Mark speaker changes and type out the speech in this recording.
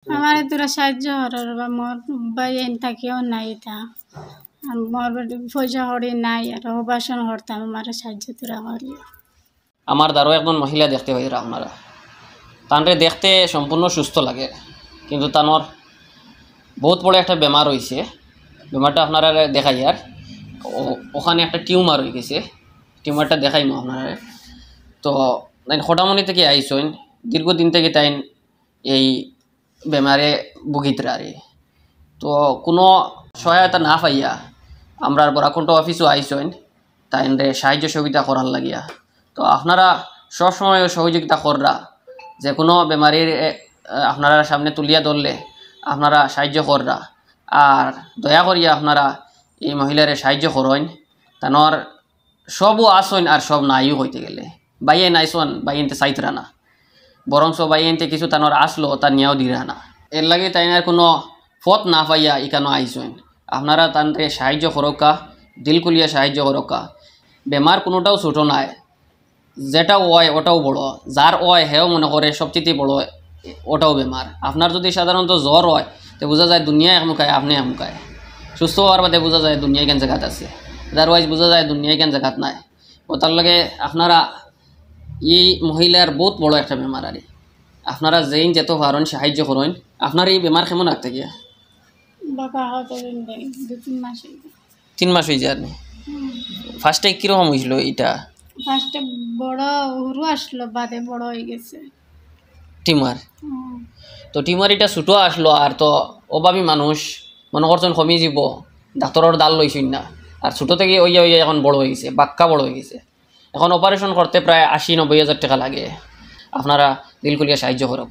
Speaker 1: আমার তোরা সাহায্য করার বা মোর ভাই এন থাকিও নাই তা মোর পয়সা হরি নাই আর অপারেশন করতাম আমার সাহায্য তোরা করি।
Speaker 2: আমার দ্বারও একজন মহিলা দেখতে পাই আপনারা, তানরে দেখতে সম্পূর্ণ সুস্থ লাগে, কিন্তু তানোর বহুত বড় একটা বেমার হয়েছে। বেমারটা আপনারা দেখাই, আর ওখানে একটা টিউমার হয়ে গেছে, টিউমারটা দেখাইমো আপনারা। তো খোটামণি থেকে আইসইন, দীর্ঘদিন থেকে তাই এই বেমারে ভুগিতরারে। তো কোনো সহায়তা না পাইয়া আমরা বরাকণ্ঠ অফিসও আইসইন তাইনরে সাহায্য সহযোগিতা করার লাগিয়া। তো আপনারা সবসময় সহযোগিতা কররা, যে কোনো বেমারির আপনারা সামনে তুলিয়া ধরলে আপনারা সাহায্য কররা। আর দয়া করিয়া আপনারা এই মহিলারে সাহায্য করেন, তানোর সবও আসইন আর সব নাইও হইতে গেলে বাইয়ে নাইসন বাইনতে চাইতরা না, বরং সব বাইনতে কিছু তানোর আসলো তার নিয়েও দিরা না। এর লাগে তাইনার কোনো পথ না পাইয়া ইকানো আইসইন। আপনারা তানরে সাহায্য করকা, দিল খুলিয়া সাহায্য করকা। বেমার কোনোটাও ছোটো নাই, যেটা ওয় ওটাও বড়, যার ওয় হেও মনে করে সবচেয়ে বড় ওটাও বেমার। আপনার যদি সাধারণত জ্বর হয় তো বোঝা যায় দুনিয়া একমুখায়, আপনি একমুখায়। সুস্থ হওয়ার বাদে বোঝা যায় দুনিয়ায় কেন জায়গাত আছে, আদারওয়াইজ বোঝা যায় দুনিয়ায় কেন জায়গাত নাই। ও তার লগে আপনারা এই মহিলার বহুত বড় একটা বেমার, আর আপনারা যেইন যেত পারেন সাহায্য করেন। আপনার এই বেমার কেমন রাখতে গিয়া?
Speaker 1: বাবা হয়তো 2-3 মাস হইছে।
Speaker 2: 3 মাস হয়ে যায়। ফার্স্টে কীরকম হয়েছিল এটা?
Speaker 1: ফার্স্টে বড় উরু আসলো, বাদে বড় হয়ে গেছে
Speaker 2: টিউমার। তো টিউমার এটা ছোটো আসলো, আর তো অভাবী মানুষ মনে করছেন কমে যাব, ডাক্তারের দাল লইছেন না, আর ছোটো থেকে ওই এখন বড় হয়ে গেছে, বাক্কা বড় হয়ে গেছে। এখন অপারেশন করতে প্রায় 80-90 হাজার টাকা লাগে। আপনারা দিল খুলিয়া সাহায্য করো।